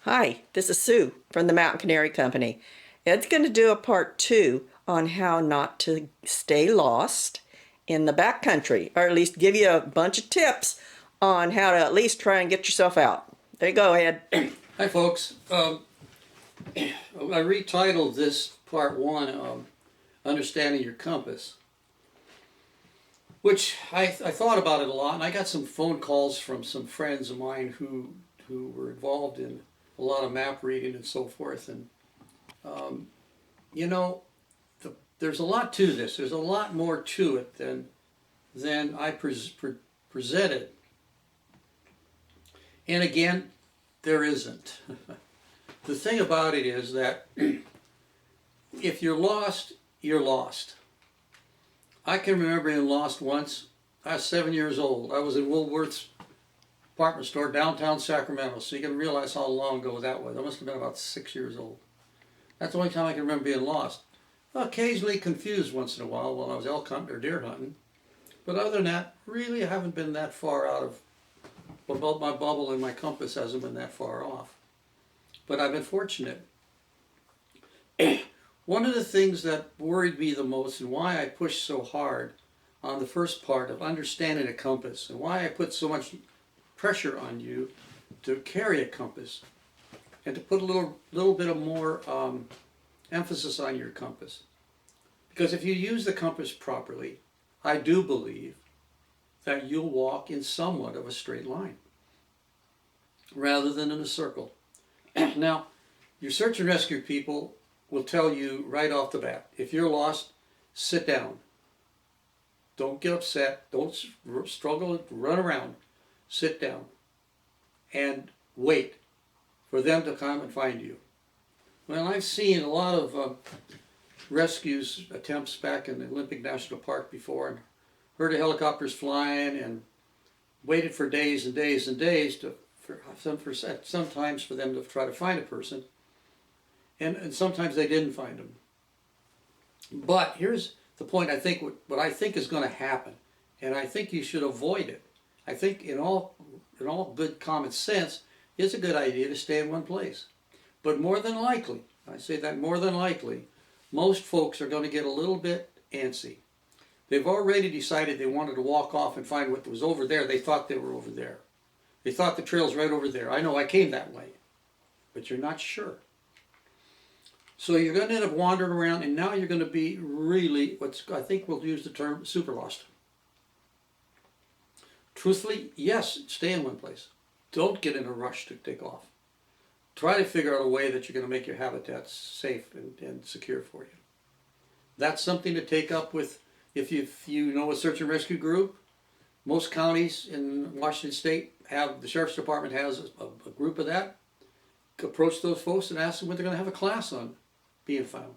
Hi, this is Sue from the Mountain Canary Company. Ed's going to do a part 2 on how not to stay lost in the backcountry, or at least give you a bunch of tips on how to at least try and get yourself out. There you go, Ed. Hi folks. I retitled this part 1, Understanding Your Compass, which I thought about it a lot, and I got some phone calls from some friends of mine who were involved in a lot of map reading and so forth, and you know, there's a lot to this. There's a lot more to it than I presented. And again, there isn't. The thing about it is that if you're lost, you're lost. I can remember being lost once. I was 7 years old. I was in Woolworth's department store downtown Sacramento, so you can realize how long ago that was. I must have been about 6 years old. That's the only time I can remember being lost. Occasionally confused once in a while I was elk hunting or deer hunting. But other than that, really I haven't been that far out of my bubble, and my compass hasn't been that far off. But I've been fortunate. One of the things that worried me the most, and why I pushed so hard on the first part of understanding a compass, and why I put so much pressure on you to carry a compass, and to put a little bit of more emphasis on your compass. Because if you use the compass properly, I do believe that you'll walk in somewhat of a straight line, rather than in a circle. Now, your search and rescue people will tell you right off the bat, if you're lost, sit down. Don't get upset. Don't struggle, run around. Sit down and wait for them to come and find you. Well, I've seen a lot of rescues attempts back in the Olympic National Park before, and heard of helicopters flying, and waited for days and days and days sometimes for them to try to find a person, and sometimes they didn't find them. But here's the point. I think what I think is going to happen, and I think you should avoid it. I think in all good common sense, it's a good idea to stay in one place. But more than likely, I say that more than likely, most folks are going to get a little bit antsy. They've already decided they wanted to walk off and find what was over there. They thought they were over there. They thought the trail's right over there. I know I came that way, but you're not sure. So you're going to end up wandering around, and now you're going to be really, I think we'll use the term, super lost. Truthfully, yes, stay in one place. Don't get in a rush to take off. Try to figure out a way that you're going to make your habitat safe and secure for you. That's something to take up with, if you know a search and rescue group. Most counties in Washington State have, the Sheriff's Department has a group of that. Approach those folks and ask them when they're going to have a class on being found.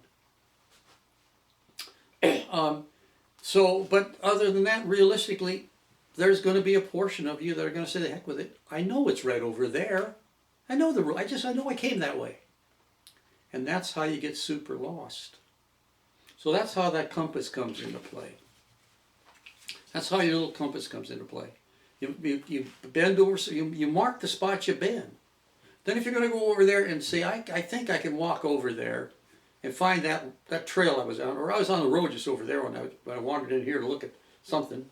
But other than that, realistically, there's going to be a portion of you that are going to say, the heck with it. I know it's right over there. I know the road. I know I came that way. And that's how you get super lost. So that's how that compass comes into play. That's how your little compass comes into play. You bend over, so you mark the spot you've been. Then if you're going to go over there and say, I think I can walk over there and find that trail I was on, or I was on the road just over there when I wandered in here to look at something.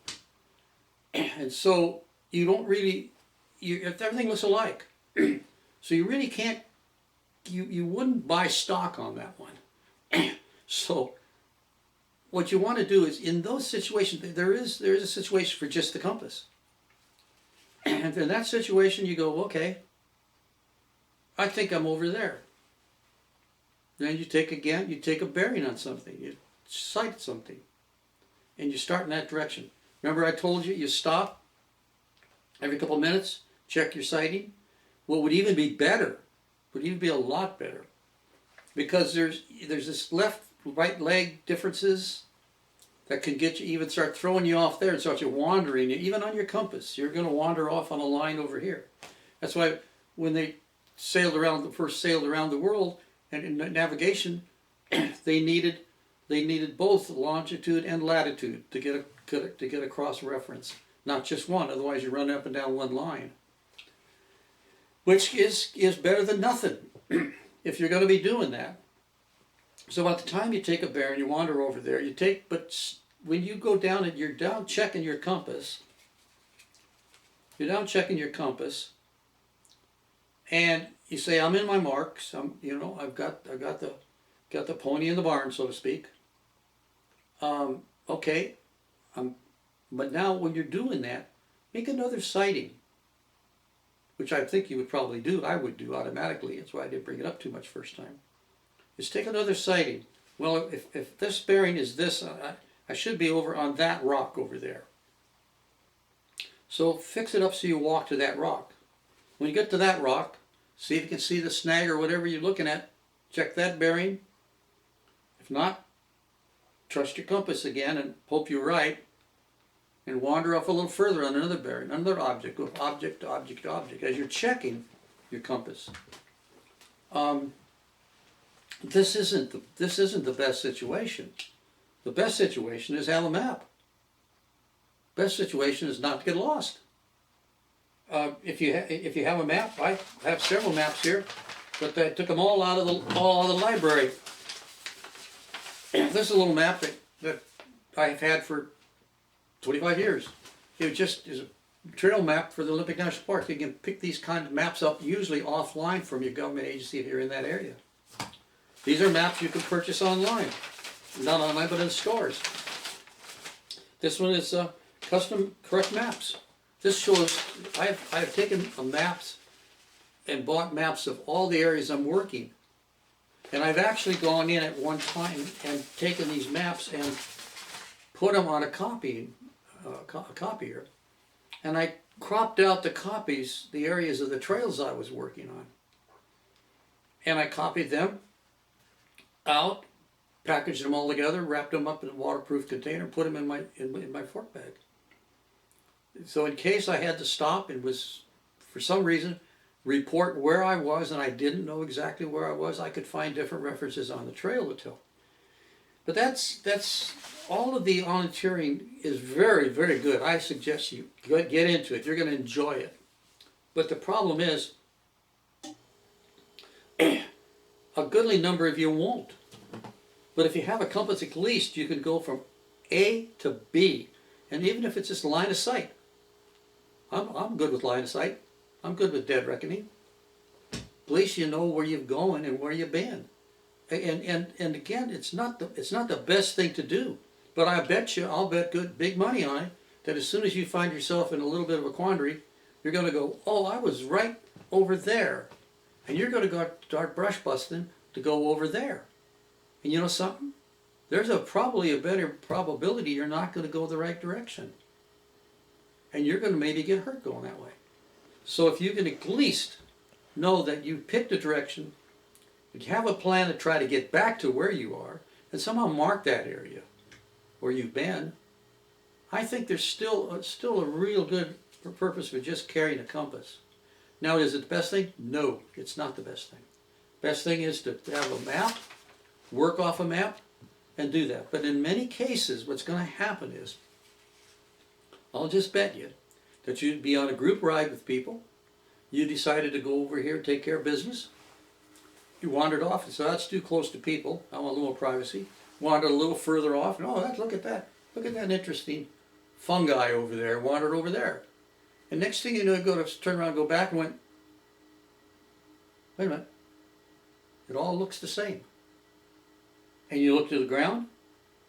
And so you don't really, if everything looks alike. So you really can't, you wouldn't buy stock on that one. So what you want to do is, in those situations, there is a situation for just the compass. And in that situation you go, okay, I think I'm over there. Then you take a bearing on something, you sight something, and you start in that direction. Remember I told you, you stop every couple minutes, check your sighting. What would even be better, would even be a lot better, because there's this left, right leg differences that can get you, even start throwing you off there and start you wandering, even on your compass. You're going to wander off on a line over here. That's why when they first sailed around the world and in navigation, they needed both longitude and latitude to get a cross reference, not just one. Otherwise, you run up and down one line, which is better than nothing if you're going to be doing that. So by the time you take a bearing, you wander over there. But when you go down and you're down checking your compass, and you say, "I'm in my marks. I've got the pony in the barn, so to speak." Okay, but now when you're doing that, make another sighting, which I think you would probably do. I would do automatically. That's why I didn't bring it up too much first time. Is take another sighting. Well, if this bearing is this, I should be over on that rock over there. So fix it up so you walk to that rock. When you get to that rock, see if you can see the snag or whatever you're looking at. Check that bearing. If not, trust your compass again and hope you're right, and wander off a little further on another bearing, another object, go object to object to object, as you're checking your compass. This isn't the best situation. The best situation is have a map. Best situation is not to get lost. If you have a map, I have several maps here, but I took them all out of the library. This is a little map that I've had for 25 years. It just is a trail map for the Olympic National Park. You can pick these kind of maps up usually offline from your government agency if you're in that area. These are maps you can purchase online. Not online, but in stores. This one is custom correct maps. This shows, I've taken maps and bought maps of all the areas I'm working. And I've actually gone in at one time and taken these maps and put them on a copier. And I cropped out the areas of the trails I was working on. And I copied them out, packaged them all together, wrapped them up in a waterproof container, put them in my fork bag. So in case I had to stop and was, for some reason, report where I was and I didn't know exactly where I was, I could find different references on the trail to tell. But that's all of the orienteering is very, very good. I suggest you get into it. You're going to enjoy it. But the problem is, a goodly number of you won't. But if you have a compass, at least you can go from A to B. And even if it's just line of sight, I'm good with line of sight. I'm good with dead reckoning. At least you know where you're going and where you've been. And again, it's not the best thing to do. But I'll bet good big money on it that as soon as you find yourself in a little bit of a quandary, you're going to go, oh, I was right over there. And you're going to start brush busting to go over there. And you know something? There's probably a better probability you're not going to go the right direction. And you're going to maybe get hurt going that way. So if you can at least know that you picked a direction, you have a plan to try to get back to where you are, and somehow mark that area where you've been, I think there's still a real good purpose for just carrying a compass. Now, is it the best thing? No, it's not the best thing. Best thing is to have a map, work off a map, and do that. But in many cases, what's going to happen is, I'll just bet you that you'd be on a group ride with people. You decided to go over here and take care of business. You wandered off and said, that's too close to people. I want a little privacy. Wandered a little further off, and look at that. Look at that interesting fungi over there. Wandered over there. And next thing you know, you turn around and go back and went, wait a minute. It all looks the same. And you look to the ground.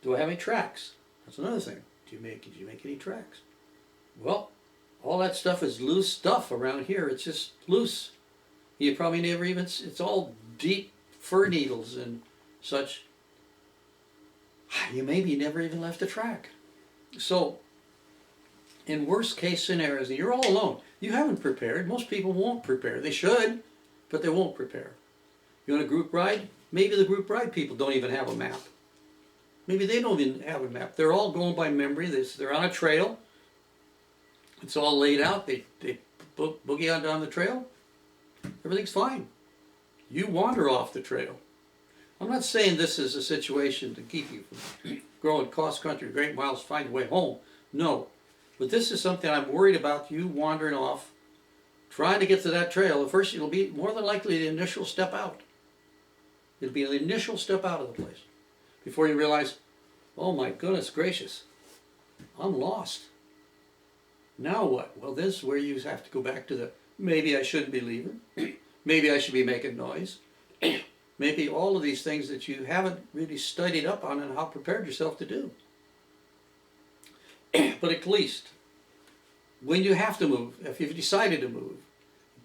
Do I have any tracks? That's another thing. Did you make any tracks? Well, all that stuff is loose stuff around here. It's just loose. You probably never even, it's all deep fir needles and such. You maybe never even left a track. So, in worst case scenarios, you're all alone. You haven't prepared. Most people won't prepare. They should, but they won't prepare. You want a group ride? Maybe the group ride people don't even have a map. Maybe they don't even have a map. They're all going by memory. They're on a trail. It's all laid out. They boogie on down the trail. Everything's fine. You wander off the trail. I'm not saying this is a situation to keep you from growing cross country, great miles, find your way home. No. But this is something I'm worried about, you wandering off, trying to get to that trail. At first, it'll be more than likely the initial step out. It'll be the initial step out of the place before you realize, oh my goodness gracious, I'm lost. Now what? Well, this is where you have to go back to the, maybe I shouldn't be leaving. Maybe I should be making noise. Maybe all of these things that you haven't really studied up on and how prepared yourself to do. But at least, when you have to move, if you've decided to move,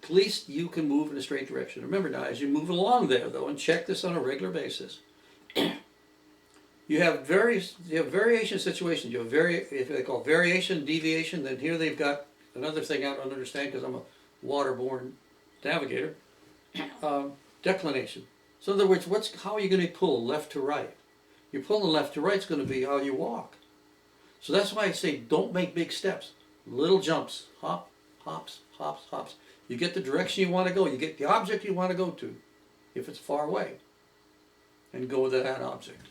at least you can move in a straight direction. Remember now, as you move along there though, and check this on a regular basis, you have variation situations. You have if they call variation, deviation, then here they've got another thing I don't understand because I'm a waterborne navigator. Declination. So in other words, how are you going to pull left to right? You're pulling left to right is going to be how you walk. So that's why I say don't make big steps. Little jumps. Hop, hops, hops, hops. You get the direction you want to go. You get the object you want to go to, if it's far away, and go to that object.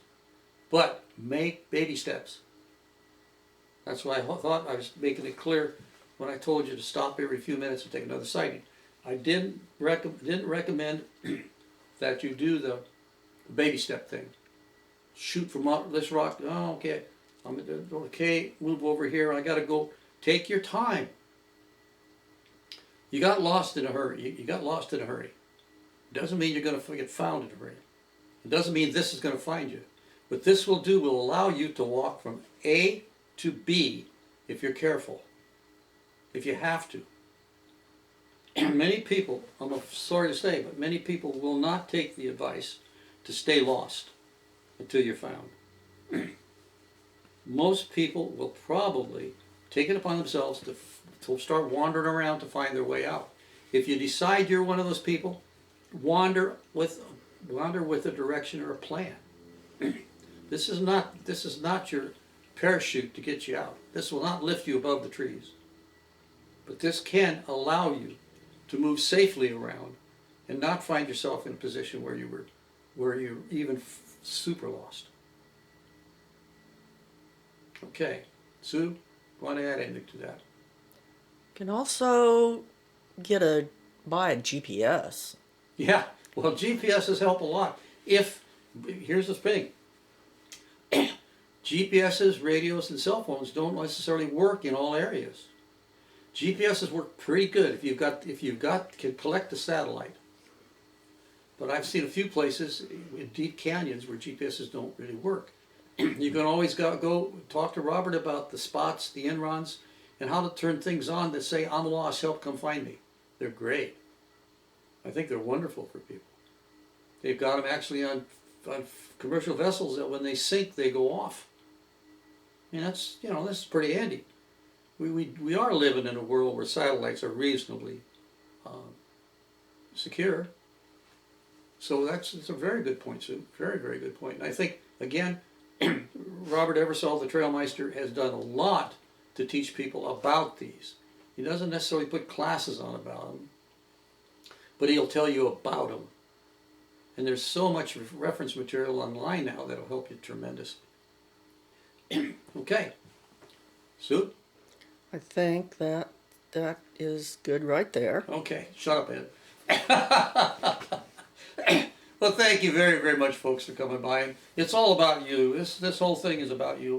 But make baby steps. That's why I thought I was making it clear when I told you to stop every few minutes and take another sighting. I didn't recommend that you do the baby step thing. Shoot from this rock. Oh, okay. Okay, move over here. I got to go. Take your time. You got lost in a hurry. You got lost in a hurry. It doesn't mean you're going to get found in a hurry. It doesn't mean this is going to find you. What this will do will allow you to walk from A to B if you're careful. If you have to. Many people, I'm sorry to say, but many people will not take the advice to stay lost until you're found. Most people will probably take it upon themselves to start wandering around to find their way out. If you decide you're one of those people, wander with a direction or a plan. This is not your parachute to get you out. This will not lift you above the trees. But this can allow you to move safely around and not find yourself in a position where you're even super lost. Okay, Sue, want to add anything to that? You can also buy a GPS. Yeah, well, GPSs help a lot. Here's the thing. GPSs, radios, and cell phones don't necessarily work in all areas. GPSs work pretty good if you've got can collect a satellite. But I've seen a few places in deep canyons where GPSs don't really work. You can always go talk to Robert about the spots, the Enrons, and how to turn things on that say, I'm lost, help come find me. They're great. I think they're wonderful for people. They've got them actually on commercial vessels that when they sink, they go off. I mean, this is pretty handy. We are living in a world where satellites are reasonably secure. So it's a very good point, Sue. Very, very good point. And I think, again, Robert Eversole, the Trailmeister, has done a lot to teach people about these. He doesn't necessarily put classes on about them, but he'll tell you about them. And there's so much reference material online now that'll help you tremendously. Okay. Sue? I think that is good right there. Okay, shut up, Ed. Well, thank you very, very much, folks, for coming by. It's all about you. This whole thing is about you.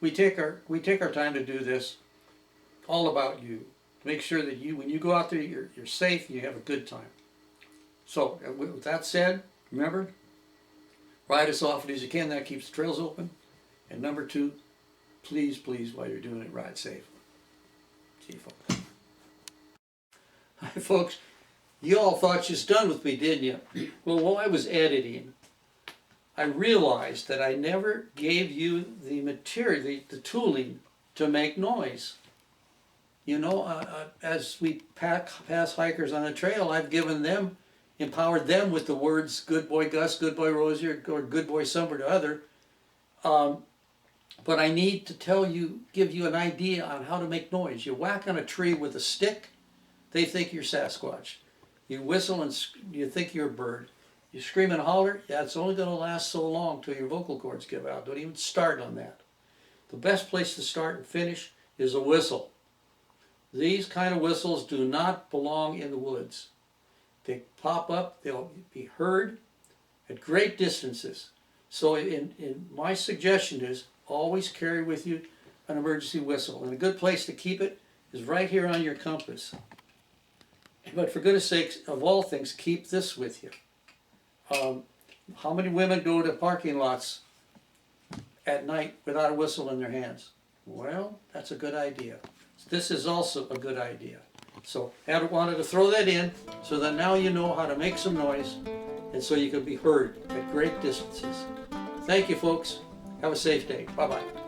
We take our time to do this. All about you. Make sure that when you go out there, you're safe and you have a good time. So, with that said, remember, ride as often as you can. That keeps the trails open. And number 2, please, while you're doing it, ride safe. See you, folks. Hi, folks. You all thought you was done with me, didn't you? Well, while I was editing, I realized that I never gave you the material, the tooling to make noise. You know, as we pass hikers on the trail, I've empowered them with the words "Good boy Gus," "Good boy Rosie," or "Good boy somebody or other," But I need to give you an idea on how to make noise. You whack on a tree with a stick, they think you're Sasquatch. You whistle and you think you're a bird. You scream and holler, yeah, it's only going to last so long till your vocal cords give out. Don't even start on that. The best place to start and finish is a whistle. These kind of whistles do not belong in the woods. They pop up, they'll be heard at great distances. So my suggestion is always carry with you an emergency whistle. And a good place to keep it is right here on your compass. But for goodness sakes, of all things, keep this with you. How many women go to parking lots at night without a whistle in their hands? Well, that's a good idea. This is also a good idea. So I wanted to throw that in so that now you know how to make some noise and so you can be heard at great distances. Thank you, folks. Have a safe day. Bye-bye.